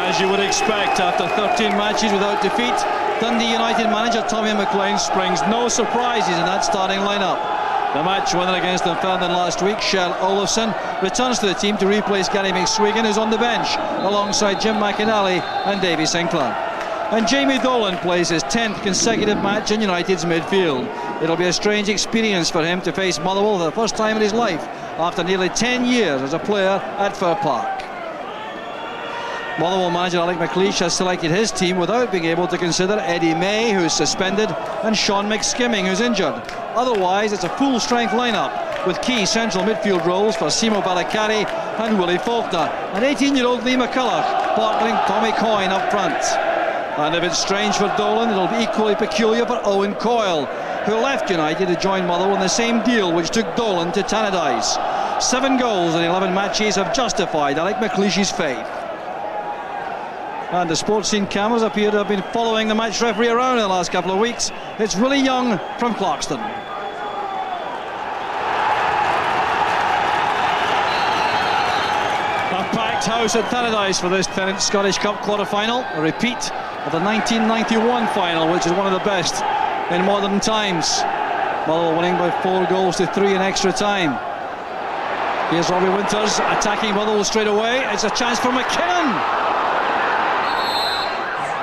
As you would expect, after 13 matches without defeat, Dundee United manager Tommy McLean springs no surprises in that starting lineup. The match winner against Dunfermline last week, Kjell Olofsson, returns to the team to replace Gary McSwegan, who's on the bench, alongside Jim McInally and Davy Sinclair. And Jamie Dolan plays his 10th consecutive match in United's midfield. It'll be a strange experience for him to face Motherwell for the first time in his life, after nearly 10 years as a player at Fir Park. Motherwell manager Alec McLeish has selected his team without being able to consider Eddie May, who's suspended, and Sean McSkimming, who's injured. Otherwise, it's a full-strength lineup with key central midfield roles for Simo Balakari and Willie Faulkner, and 18-year-old Lee McCulloch partnering Tommy Coyne up front. And if it's strange for Dolan, it'll be equally peculiar for Owen Coyle, who left United to join Motherwell in the same deal which took Dolan to Tannadice. 7 goals in 11 matches have justified Alec McLeish's faith. And the sports scene cameras appear to have been following the match referee around in the last couple of weeks. It's Willie Young from Clarkston. A packed house at Tannadice for this 10th Scottish Cup quarter-final, a repeat of the 1991 final, which is one of the best in modern times. Motherwell winning by 4 goals to 3 in extra time. Here's Robbie Winters attacking Motherwell straight away. It's a chance for McKinnon.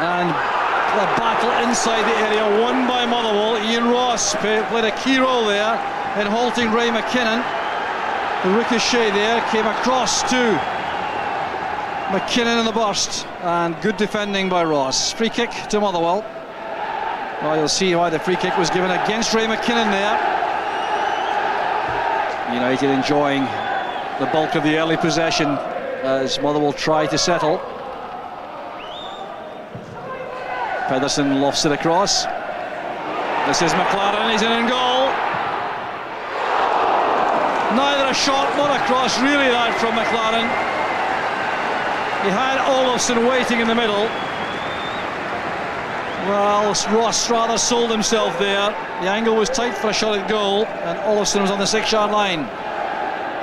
And the battle inside the area won by Motherwell. Ian Ross played a key role there in halting Ray McKinnon. The ricochet there came across to McKinnon in the burst, and good defending by Ross. Free kick to Motherwell. Well, you'll see why the free kick was given against Ray McKinnon there. United enjoying the bulk of the early possession as Motherwell try to settle. Pedersen lofts it across. This is McLaren, he's in goal. Neither a shot nor a cross, really, that from McLaren. He had Olofsson waiting in the middle. Well, Ross rather sold himself there. The angle was tight for a shot at goal, and Olofsson was on the 6-yard line.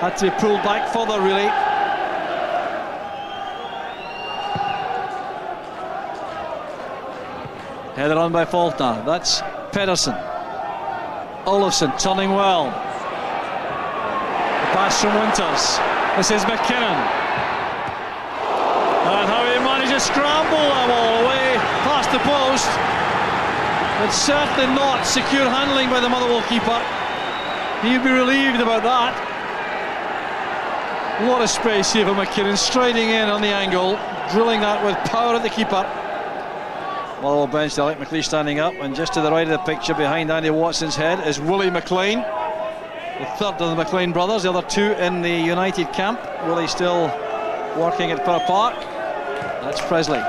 Had to be pulled back further, really. Headed on by Faulkner. That's Pedersen. Olofsson turning well. The pass from Winters. This is McKinnon. And how he managed to scramble that ball away past the post. It's certainly not secure handling by the Motherwell keeper. He'd be relieved about that. A lot of space here for McKinnon, striding in on the angle, drilling that with power at the keeper. Motherwell bench, Alec McLeish standing up, and just to the right of the picture behind Andy Watson's head is Willie McLean, the third of the McLean brothers, the other 2 in the United camp. Willie still working at Fir Park. That's Presley.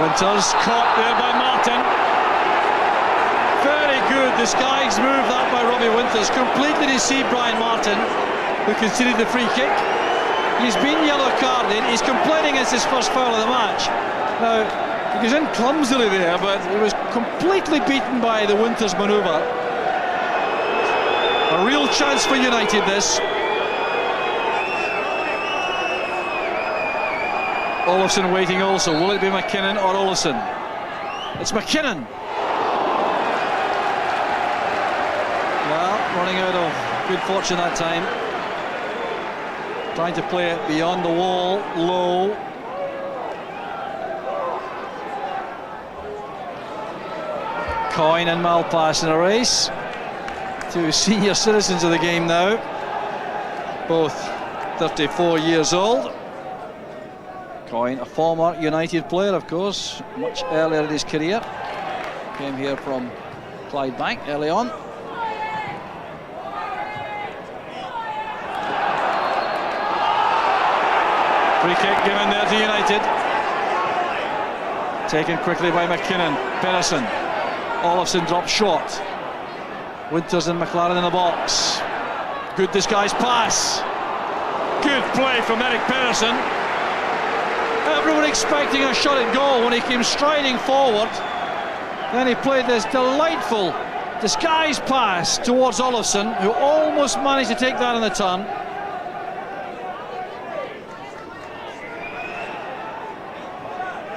Winters caught there by Martin. Very good disguised move that by Robbie Winters, completely deceived Brian Martin, who conceded the free kick. He's been yellow carded. He's complaining it's his first foul of the match. Now, he goes in clumsily there, but he was completely beaten by the Winters manoeuvre. A real chance for United, this. Olofsson waiting also. Will it be McKinnon or Olofsson? It's McKinnon. Well, running out of good fortune that time. Trying to play it beyond the wall, low. Coyne and Malpass in a race. 2 senior citizens of the game now. Both 34 years old. Coyne, a former United player, of course, much earlier in his career. Came here from Clydebank early on. Free kick given there to United. Taken quickly by McKinnon. Pedersen. Olofsson dropped short. Winters and McLaren in the box. Good disguised pass. Good play from Eric Pedersen. Everyone expecting a shot at goal when he came striding forward. Then he played this delightful Disguised pass towards Olofsson, who almost managed to take that in the turn.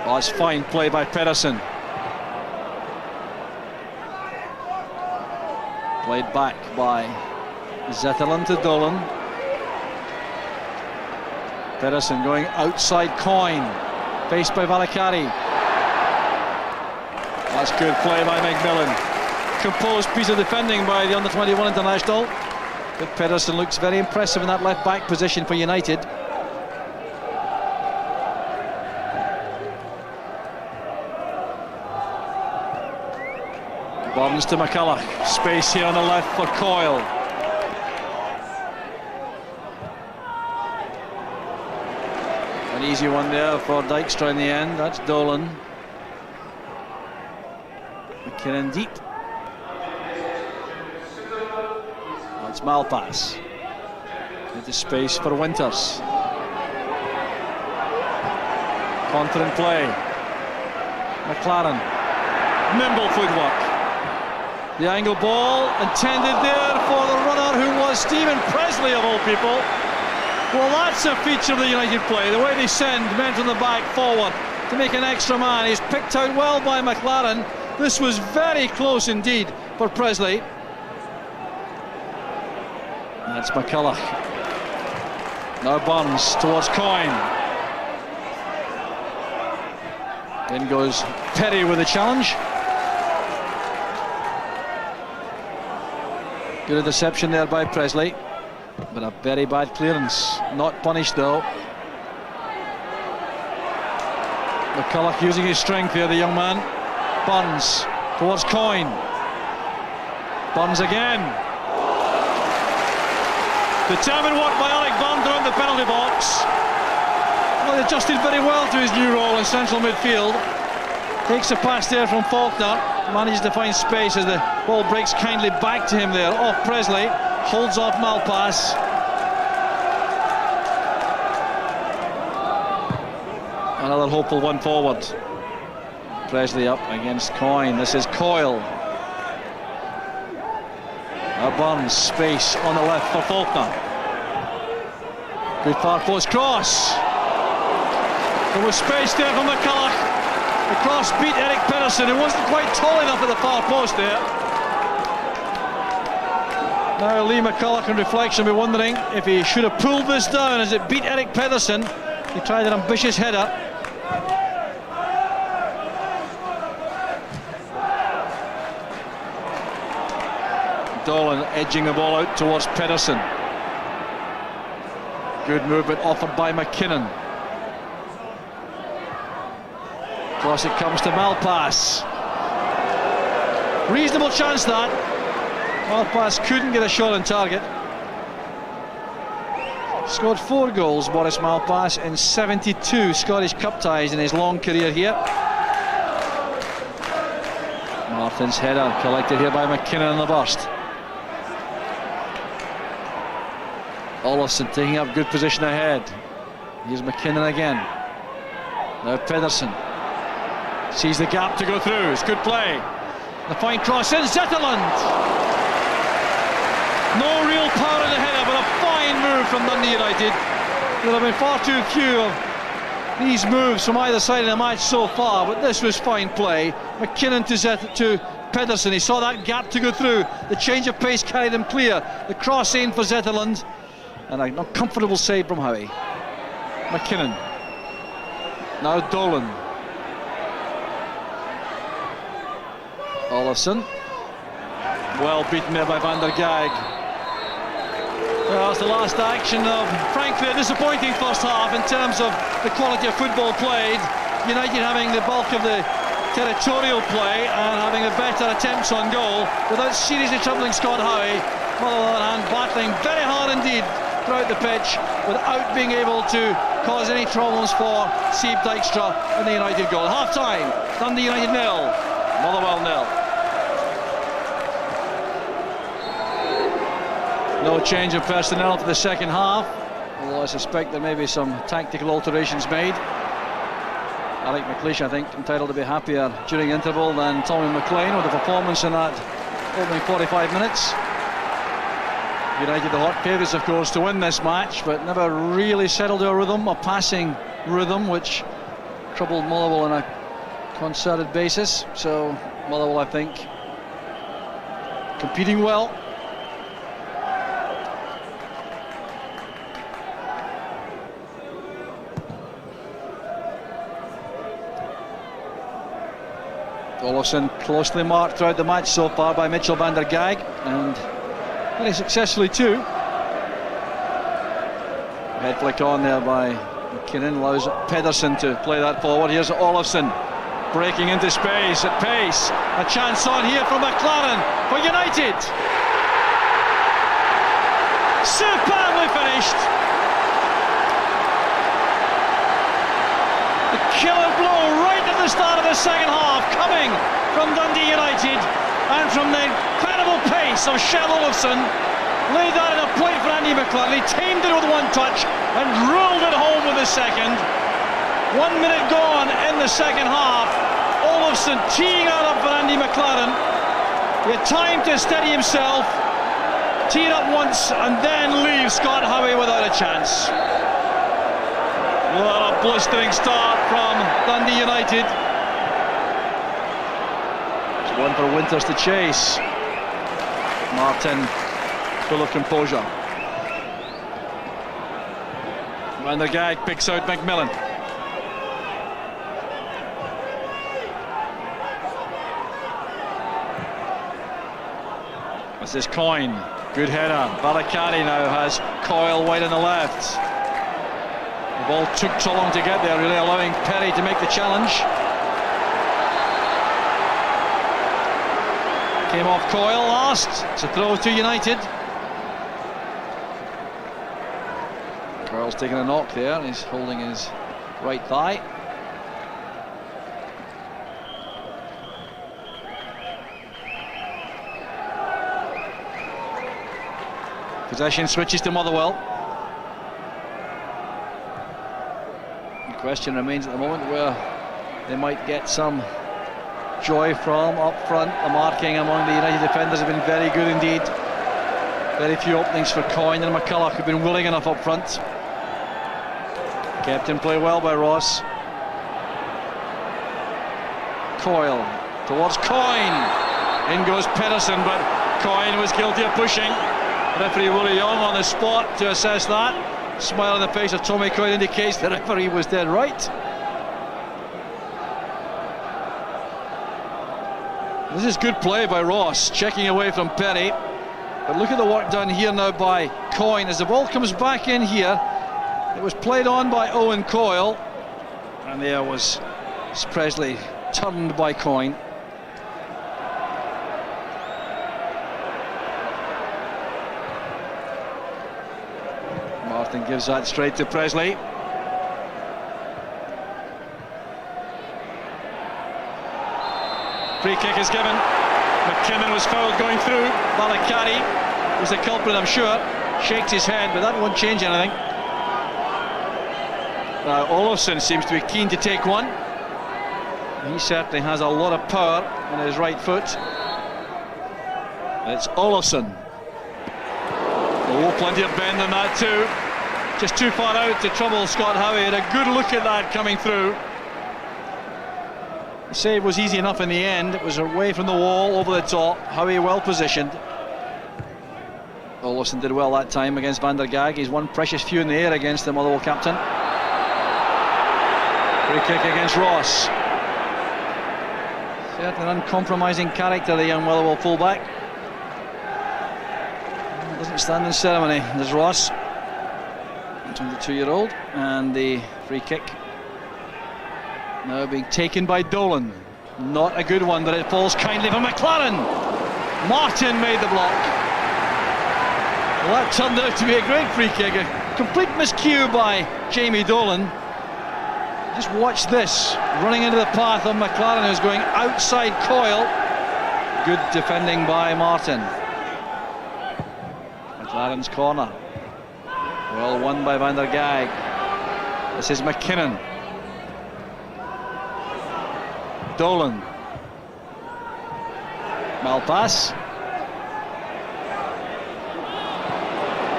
Oh, it's fine play by Pedersen. Played back by Zetterlund to Dolan. Pedersen going outside Coyne, faced by Valakari. That's good play by McMillan. Composed piece of defending by the under-21 international. But Pedersen looks very impressive in that left-back position for United. Burns to McCulloch. Space here on the left for Coyle. An easy one there for Dijkstra in the end. That's Dolan. McKinnon deep. That's Malpass. Into space for Winters. Confident play. McLaren. Nimble footwork. The angle ball intended there for the runner, who was Stephen Presley of all people. Well, that's a feature of the United play, the way they send men from the back forward to make an extra man. He's picked out well by McLaren. This was very close indeed for Presley. That's McCulloch. Now Burns towards Coyne. In goes Perry with the challenge. Good interception there by Presley, but a very bad clearance. Not punished though. McCulloch using his strength here, the young man. Burns towards Coyne. Burns again. Determined work by Alec Burns around the penalty box. Well, he adjusted very well to his new role in central midfield. Takes a pass there from Faulkner. Manages to find space as the ball breaks kindly back to him there. Off Presley. Holds off Malpass. Another hopeful one forward. Presley up against Coyne. This is Coyle. Now Burns, space on the left for Faulkner. Good far post cross. There was space there for McCulloch. The cross beat Eric Pedersen, who wasn't quite tall enough at the far post there. Now Lee McCulloch in reflection will be wondering if he should have pulled this down as it beat Eric Pedersen. He tried an ambitious header. Dolan edging the ball out towards Pedersen. Good movement offered by McKinnon. Cross it comes to Malpass. Reasonable chance that. Malpass couldn't get a shot on target. Scored 4 goals, Boris Malpass, in 72 Scottish Cup ties in his long career here. Martin's header collected here by McKinnon in the burst. Olofsson taking up good position ahead. Here's McKinnon again. Now Pedersen. Sees the gap to go through. It's good play. The fine cross in. Zetterlund. No real power in the header, but a fine move from Dundee United. There have been far too few of these moves from either side in the match so far, but this was fine play. McKinnon to Pedersen. He saw that gap to go through. The change of pace carried him clear. The cross in for Zetterlund, and a comfortable save from Howie. McKinnon. Now Dolan. Olofsson. Well beaten there by Van der Gaag. Well, that's the last action of, frankly, a disappointing first half in terms of the quality of football played. United having the bulk of the territorial play and having the better attempts on goal without seriously troubling Scott Howie. Motherwell, on the other hand, battling very hard indeed throughout the pitch without being able to cause any problems for Steve Dijkstra in the United goal. Half time, Dundee United 0, Motherwell 0. No change of personnel for the second half, although I suspect there may be some tactical alterations made. Alec McLeish, I think, entitled to be happier during interval than Tommy McLean with the performance in that opening 45 minutes. United the hot favourites, of course, to win this match, but never really settled to a rhythm, a passing rhythm, which troubled Motherwell on a concerted basis. So Motherwell, I think, competing well. Olofsson closely marked throughout the match so far by Mitchell van der Gaag, and very successfully too. Head flick on there by McKinnon allows Pedersen to play that forward. Here's Olofsson breaking into space at pace. A chance on here from McLaren for United. Superbly finished. The killer blow right at the start of the second half, coming from Dundee United, and from the incredible pace of Kjell Olofsson. Laid that in a plate for Andy McLaren. He tamed it with one touch and drilled it home with the second. 1 minute gone in the second half. Olofsson teeing that up for Andy McLaren. He had time to steady himself, tee it up once, and then leave Scott Howie without a chance. What a blistering start from Dundee United. It's one for Winters to chase. Martin full of composure. Van der Gaag picks out McMillan. This is Coyne. Good header. Valakari now has Coyle wide on the left. The ball took so long to get there, really allowing Perry to make the challenge. Came off Coyle last. It's a throw to United. Coyle's taking a knock there. He's holding his right thigh. Possession switches to Motherwell. The question remains at the moment where they might get some joy from up front. The marking among the United defenders have been very good indeed. Very few openings for Coyne and McCulloch, who've been willing enough up front. Kept in play well by Ross. Coyle towards Coyne. In goes Pedersen, but Coyne was guilty of pushing. Referee Willie Young on the spot to assess that. Smile on the face of Tommy Coyne indicates the referee was dead right. This is good play by Ross, checking away from Perry. But look at the work done here now by Coyne. As the ball comes back in here, it was played on by Owen Coyle, and there was Presley turned by Coyne. Martin gives that straight to Presley. Free kick is given. McKinnon was fouled going through. Valakari was the culprit, I'm sure. Shakes his head, but that won't change anything. Now Olofsson seems to be keen to take one. He certainly has a lot of power on his right foot. It's Olofsson. Oh, plenty of bend in that too. Just too far out to trouble Scott Howie. Had a good look at that coming through. The save was easy enough in the end. It was away from the wall, over the top. Howie well positioned. Olofsson did well that time against Van der Gaag. He's one precious few in the air against the Motherwell captain. Free kick against Ross. Certainly an uncompromising character, the young Motherwell fullback. Doesn't stand in ceremony. There's Ross, 22-year-old, and the free kick now being taken by Dolan. Not a good one, but it falls kindly for McLaren. Martin made the block. Well, that turned out to be a great free kick. A complete miscue by Jamie Dolan. Just watch this, running into the path of McLaren, who's going outside Coyle. Good defending by Martin. McLaren's corner. Well won by Van der Gaag. This is McKinnon. Dolan. Malpass.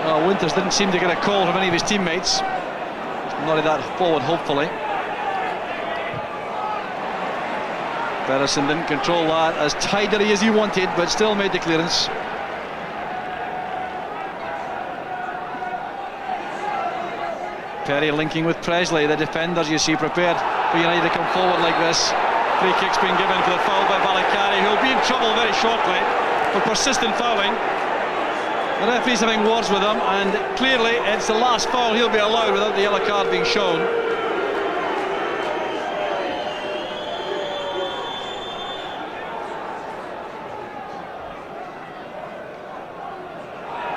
Well, Winters didn't seem to get a call from any of his teammates. He's nodded that forward, hopefully. Pedersen didn't control that as tidily as he wanted, but still made the clearance. Perry linking with Presley. The defenders, you see, prepared for United to come forward like this. Free kick's been given for the foul by Valakari, who'll be in trouble very shortly for persistent fouling. The referee's having words with him, and clearly it's the last foul he'll be allowed without the yellow card being shown.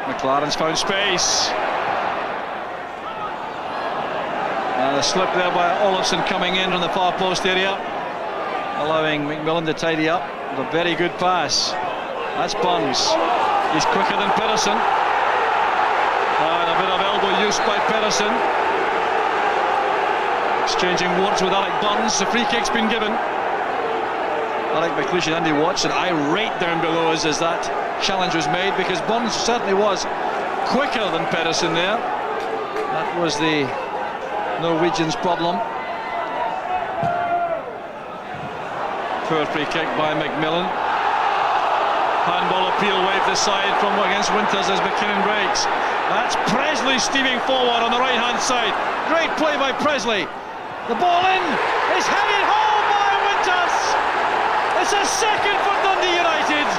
McLaren's found space. And a slip there by Olofsson coming in from the far post area, allowing McMillan to tidy up with a very good pass. That's Burns. He's quicker than Pedersen. And a bit of elbow use by Pedersen. Exchanging words with Alec Burns. The free kick's been given. Alec McLeish and Andy Watson irate down below us as that challenge was made, because Burns certainly was quicker than Pedersen there. That was the Norwegians' problem. Poor free kick by McMillan. Handball appeal waved aside from against Winters as McKinnon breaks. That's Presley steaming forward on the right hand side. Great play by Presley. The ball in is headed home by Winters. It's a second for Dundee United.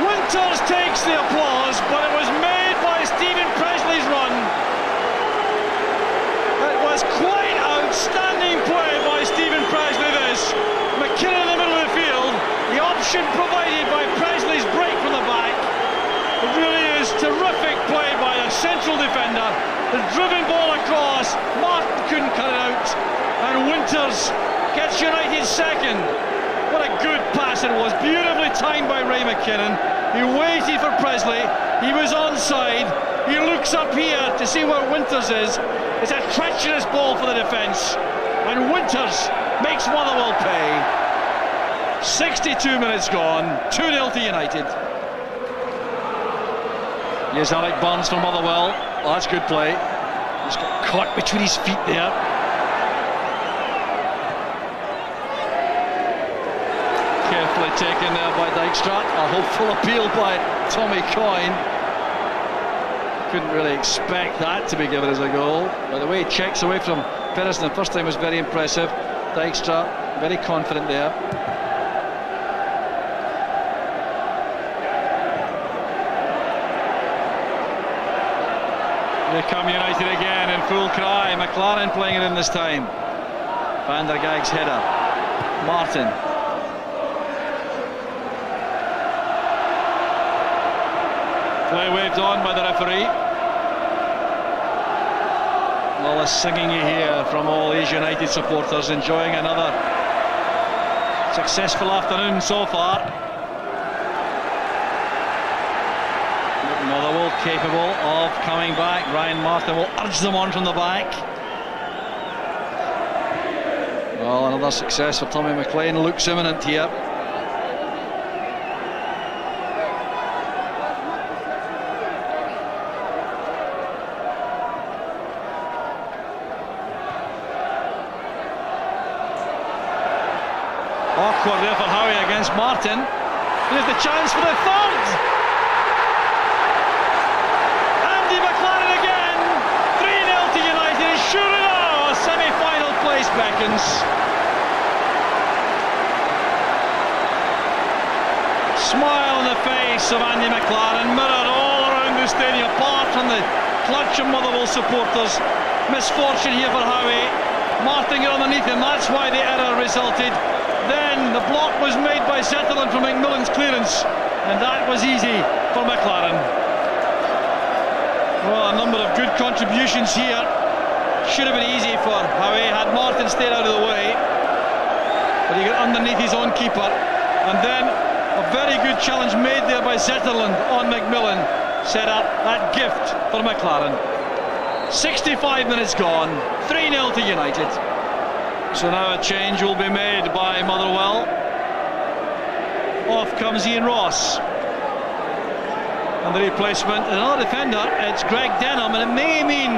Winters takes the applause, but it was made by Stephen Presley's run. It was quite outstanding play by Stephen Presley, this. McKinnon in the middle of the field, the option provided by Presley's break from the back. It really is terrific play by a central defender. The driven ball across, Martin couldn't cut it out, and Winters gets United second. What a good pass it was, beautifully timed by Ray McKinnon. He waited for Presley, he was onside, he looks up here to see where Winters is. It's a treacherous ball for the defence, and Winters makes Motherwell pay. 62 minutes gone, 2-0 to United. Here's Alec Burns from Motherwell. Oh, that's good play. He's got caught between his feet there. Carefully taken there by Dykstra. A hopeful appeal by Tommy Coyne. Couldn't really expect that to be given as a goal. By the way, he checks away from Pedersen the first time was very impressive. Dykstra very confident there. Here come United again in full cry. McLaren playing it in this time. Van der Gaag's header. Martin. Play waved on by the referee. All the singing you hear from all these United supporters, enjoying another successful afternoon so far. Motherwell capable of coming back. Ryan Martin will urge them on from the back. Well, another success for Tommy McLean looks imminent here. Awkward there for Howie against Martin. Here's the chance for the third. Andy McLaren again. 3-0 to United. Sure enough, a semi-final place beckons. Smile on the face of Andy McLaren, mirrored all around the stadium, apart from the clutch of Motherwell supporters. Misfortune here for Howie. Martin got underneath him, that's why the error resulted. Then the block was made by Zetterlund from McMillan's clearance, and that was easy for McLaren. Well, a number of good contributions here. Should have been easy for Howie had Martin stayed out of the way, but he got underneath his own keeper, and then a very good challenge made there by Zetterlund on McMillan set up that gift for McLaren. 65 minutes gone, 3-0 to United. So now a change will be made by Motherwell. Off comes Ian Ross. And And the replacement, another defender, it's Greg Denham, and it may mean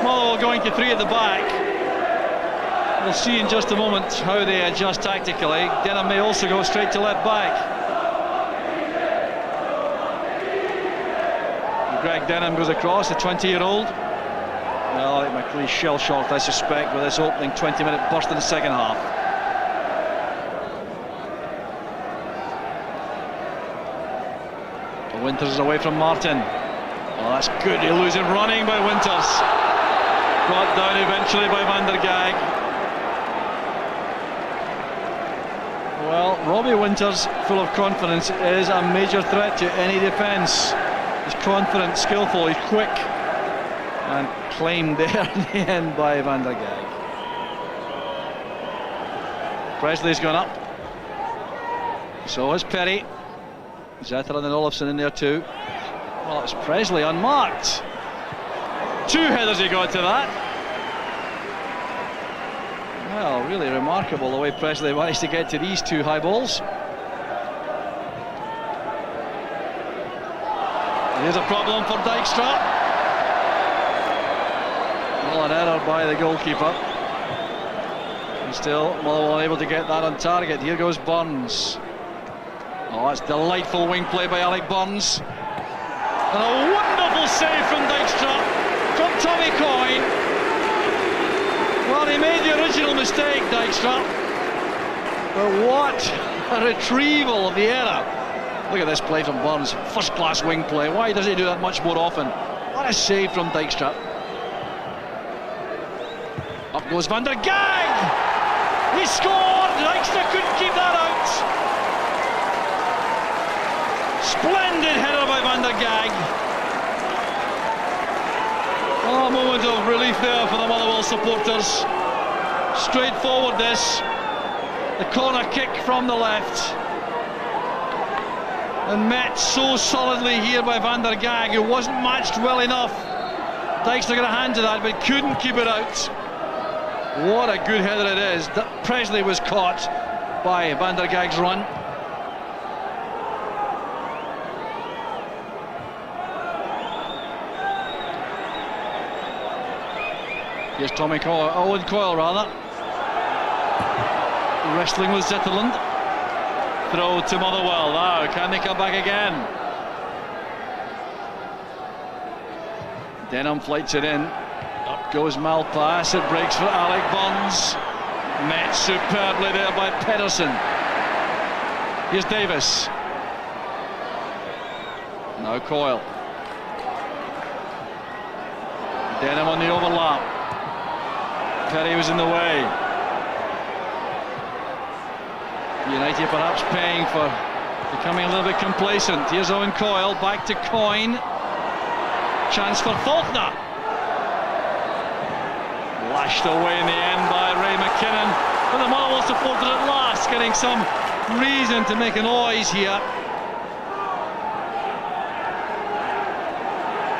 Motherwell going to 3 at the back. We'll see in just a moment how they adjust tactically. Denham may also go straight to left back. Greg Denham goes across, the 20-year-old. Well, I think McLeish shell-shocked, I suspect, with this opening 20-minute burst in the second half. Winters is away from Martin. Oh, that's good, elusive running by Winters. Brought down eventually by Van der Gaag. Well, Robbie Winters, full of confidence, is a major threat to any defence. He's confident, skillful, he's quick. And claimed there in the end by Van der Gaag. Presley's gone up. So has Perry. Zetterlund and Olofsson in there too. Well, it's Presley unmarked. 2 headers he got to that. Well, really remarkable the way Presley managed to get to these 2 high balls. Here's a problem for Dijkstra. Well, an error by the goalkeeper. And still, Motherwell unable to get that on target. Here goes Burns. Oh, that's delightful wing play by Alec Burns. And a wonderful save from Dijkstra, from Tommy Coyne. Well, he made the original mistake, Dijkstra. But what a retrieval of the error. Look at this play from Burns, first-class wing play. Why doesn't he do that much more often? What a save from Dijkstra. Up goes Van der Gaag. He scored. Dijkstra couldn't keep that out. Splendid header by Van der Gaag. Oh, a moment of relief there for the Motherwell supporters. Straightforward this. The corner kick from the left. And met so solidly here by Van der Gaag, who wasn't matched well enough. Dijkstra got a hand to that, but couldn't keep it out. What a good header it is. Presley was caught by Van der Gaag's run. Here's Tommy Coyle, Owen Coyle rather. Wrestling with Zetterlund. Throw to Motherwell now, can they come back again? Denham flights it in. Up goes Malpass, it breaks for Alec Burns. Met superbly there by Pedersen. Here's Davis. Now Coyle. Denham on the overlap. Perry was in the way. United perhaps paying for becoming a little bit complacent. Here's Owen Coyle, back to Coyne. Chance for Faulkner. Lashed away in the end by Ray McKinnon. But the Motherwell supporter at last getting some reason to make a noise here.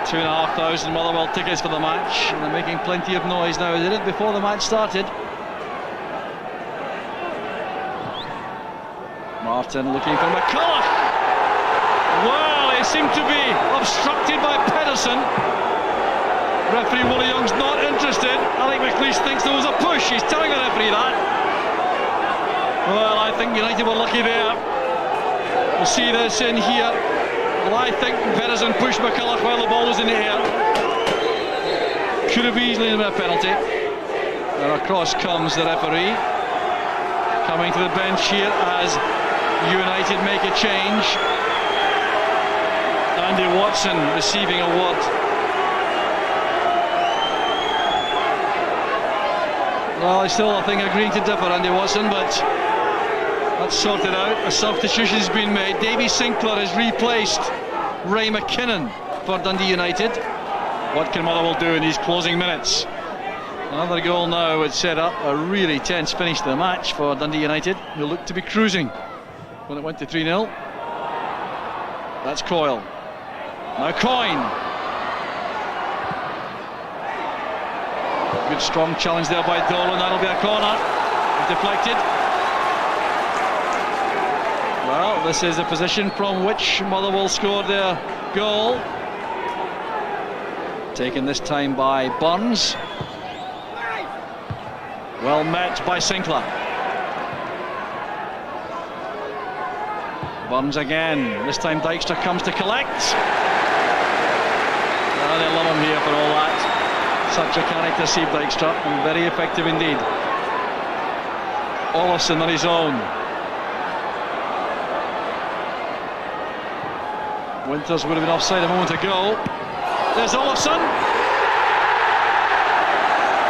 2,500 Motherwell tickets for the match, and they're making plenty of noise now. They did before the match started. Martin looking for McCulloch. Well, he seemed to be obstructed by Pedersen. Referee Willie Young's not interested. Alec McLeish thinks there was a push. He's telling the referee that. Well, I think United were lucky there. We'll see this in here. Well, I think Pedersen pushed McCulloch while the ball was in the air. Could have easily been a penalty. And across comes the referee. Coming to the bench here as United make a change. Andy Watson receiving a word. Well, I still think agreeing to differ, Andy Watson, but that's sorted out. A substitution's been made. Davy Sinclair has replaced Ray McKinnon for Dundee United. What can Motherwell do in these closing minutes? Another goal now would set up a really tense finish to the match for Dundee United, who looked to be cruising when it went to 3-0. That's Coyle. Now Coyne. Good strong challenge there by Dolan. That'll be a corner. Deflected. Well, this is the position from which Motherwell scored their Goal. Taken this time by Burns. Well met by Sinclair. Burns again. This time Dykstra comes to collect. Oh, they love him here for all that. Such a character, Steve Dykstra, and very effective indeed. Olofsson on his own. Winters would have been offside a moment ago. There's Olofsson.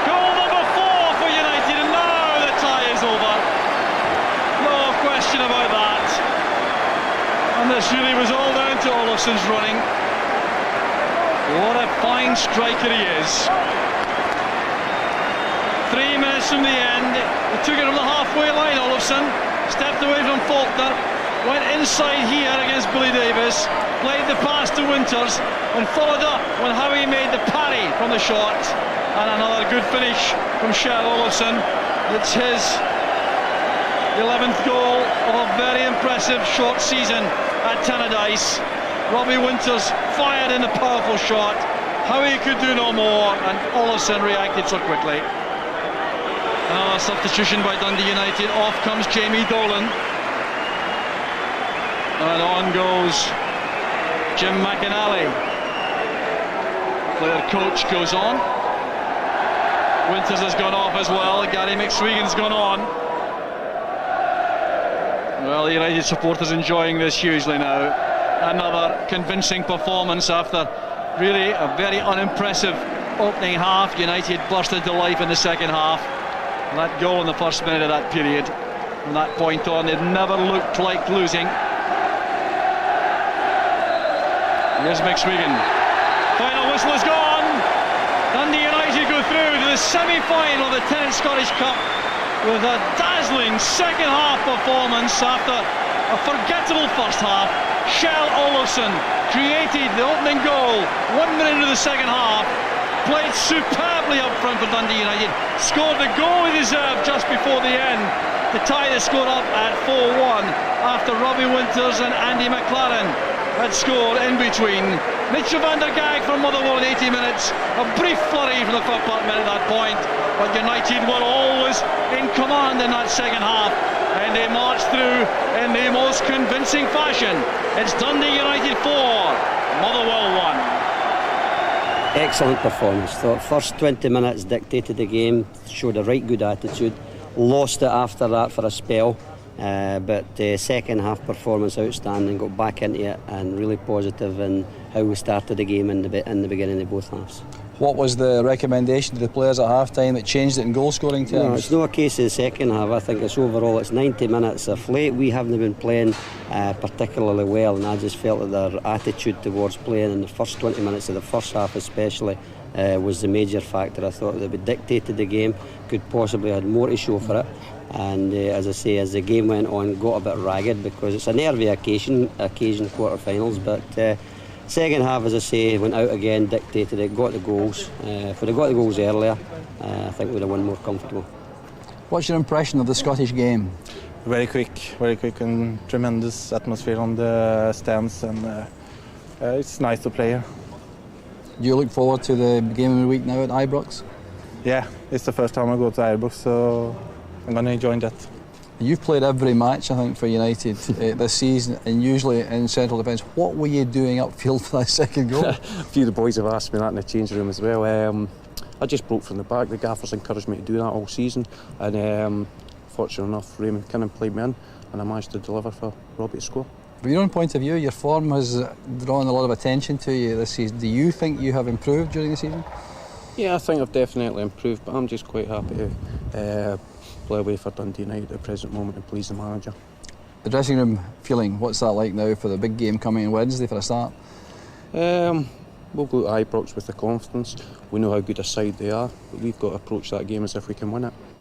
Goal number 4 for United, and now the tie is over. No question about that. And this really was all down to Olofsson's running. What a fine striker he is. 3 minutes from the end, he took it from the halfway line. Olofsson stepped away from Faulkner, went inside here against Billy Davis, played the pass to Winters, and followed up when Howie made the parry from the shot. And another good finish from Kjell Olofsson. It's his 11th goal of a very impressive short season at Tannadice. Robbie Winters fired in a powerful shot. Howie could do no more, and Olofsson reacted so quickly. Another substitution by Dundee United. Off comes Jamie Dolan. And on goes Jim McInally. Player coach goes on. Winters has gone off as well. Gary McSwegan's gone on. Well, the United supporters enjoying this hugely now. Another convincing performance after really a very unimpressive opening half. United burst into life in the second half. That goal in the first minute of that period. From that point on, they've never looked like losing. Here's McSwegan. Final whistle is gone. Dundee United go through to the semi-final of the Tennant Scottish Cup with a dazzling second half performance after a forgettable first half. Kjell Olofsson created the opening goal 1 minute into the second half, played superbly up front for Dundee United, scored the goal he deserved just before the end to tie the score up at 4-1 after Robbie Winters and Andy McLaren had scored in between. Mitchell van der Gaag from Motherwell in 80 minutes, a brief flurry from the first part minute at that point, but United were always in command in that second half, and they marched through in the most convincing fashion. It's Dundee United 4, Motherwell 1. Excellent performance. Thought first 20 minutes dictated the game, showed a right good attitude, lost it after that for a spell, but the second half performance outstanding, got back into it and really positive in how we started the game in the beginning of both halves. What was the recommendation to the players at half time that changed it in goal scoring terms? No, it's not a case of the second half. I think it's overall, it's 90 minutes of late. We haven't been playing particularly well, and I just felt that their attitude towards playing in the first 20 minutes of the first half especially was the major factor. I thought that we dictated the game, could possibly had more to show for it, and as I say, as the game went on, got a bit ragged because it's a nervy occasion quarter-finals, but second half, as I say, went out again, dictated it, got the goals. If we'd have got the goals earlier, I think we'd have won more comfortable. What's your impression of the Scottish game? Very quick and tremendous atmosphere on the stands, and it's nice to play here. Do you look forward to the game of the week now at Ibrox? Yeah, it's the first time I go to Ibrox, so I'm going to enjoy that. You've played every match, I think, for United this season, and usually in central defence. What were you doing upfield for that second goal? A few of the boys have asked me that in the change room as well. I just broke from the back. The gaffers encouraged me to do that all season, and fortunate enough, Raymond Kinnan played me in, and I managed to deliver for Robbie to score. From your own point of view, your form has drawn a lot of attention to you this season. Do you think you have improved during the season? Yeah, I think I've definitely improved, but I'm just quite happy to play away for Dundee United at the present moment and please the manager. The dressing room feeling, what's that like now for the big game coming on Wednesday for a start? We'll go to Ibrox with the confidence. We know how good a side they are, but we've got to approach that game as if we can win it.